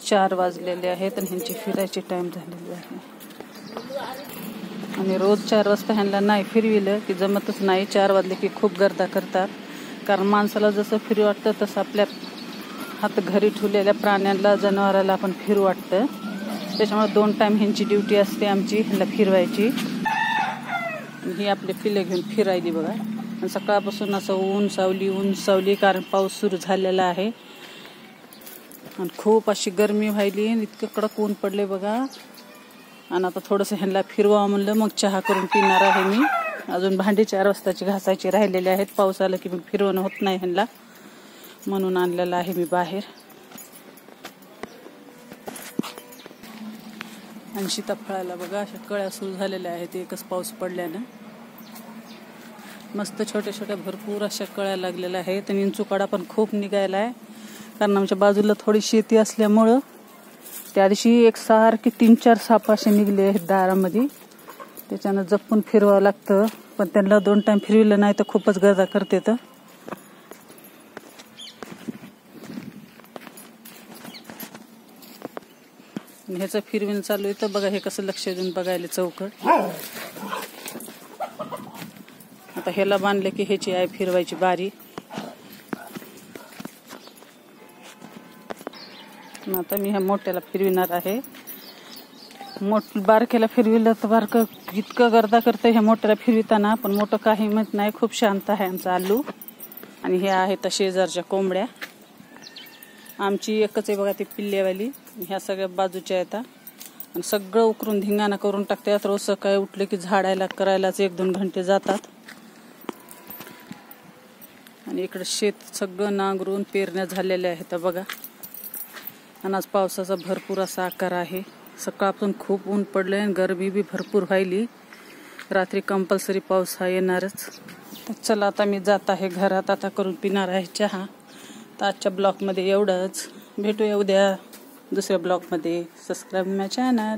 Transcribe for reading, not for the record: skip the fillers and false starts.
4 वाजलेले आहेत आणि ह्यांची फिरायची टाइम झालेली आहे. आणि रोज 4 वाजता ह्यांना नाही फिरविलं की जमतच नाही. 4 वाजले की खूप गर्दा करतात. कारण माणसाला जसं फिरू वाटतं तसं आपल्या हात घरी ठेवलेल्या प्राण्यांना जनावराला पण फिरू वाटतं. त्याच्यामुळे 2 टाइम ह्यांची ड्युटी असते आमची, ह्यांना फिरवायची. ही आपले पिल्ले घेऊन फिरायली बघा. आणि सकाळपासून असं ऊन सावली कारण पाऊस सुरू झालेला आहे. आणि खूप अशी गरमी व्हायली आणि इतकं कडक ऊन पडले बघा. आणि आता थोडंसं ह्यांना फिरवावं म्हणलं, मग चहा करून पिणार आहे मी. अजून भांडी 4 वाजताची घासायची राहिलेली आहेत. पाऊस आला की मग फिरवणं होत नाही ह्यांना, म्हणून आणलेलं आहे मी बाहेर. आणि सीताफळाला बघा अशा कळ्या सुरू झालेल्या आहेत एकच पाऊस पडल्यानं. मस्त छोट्या छोट्या भरपूर अशा कळ्या लागलेल्या आहेत. आणि इंचुकाडा पण खूप निघायला आहे. कारण आमच्या बाजूला थोडी शेती असल्यामुळं त्या दिवशी एकसारखे 3-4 साप असे निघले आहेत दारामध्ये. त्याच्यानं जपून फिरवावं लागतं. पण त्यांना 2 टाइम फिरविलं नाही तर खूपच गर्दा करते. तर ह्याचं फिरविण चालू आहे. तर बघा हे कसं लक्ष देऊन बघायला चौकट. आता ह्याला बांधले की ह्याची आहे फिरवायची बारी. आता मी ह्या मोठ्याला फिरविणार आहे. बारक्याला फिरविलं तर बारकं इतकं गर्दा करतं ह्या मोठ्याला फिरविताना. पण मोठं काही म्हणत नाही, खूप शांत आहे आमचा आलू. आणि हे आहेत शेजारच्या कोंबड्या. आमची एकच आहे बघा ती पिल्लेवाली. ह्या सगळ्या बाजूच्या आहेत. आणि सगळं उकरून धिंगाणा करून टाकतात. रोज सकाळी उठले की झाडायला करायलाच 1-2 घंटे जातात. आणि इकडं शेत सगळं नांगरून पेरण्या झालेल्या आहेत बघा. आणि आज पावसाचा भरपूर असा आकार आहे. सकाळपासून खूप ऊन पडलंय आणि गरमी बी भरपूर व्हायली. रात्री कंपल्सरी पाऊस हा येणारच. तर चला आता मी जात आहे घरात. आता करून पिणार आहे चहा. तर आजच्या ब्लॉगमध्ये एवढंच. भेटूया उद्या दुसऱ्या ब्लॉगमध्ये. सबस्क्राईब माय चॅनल.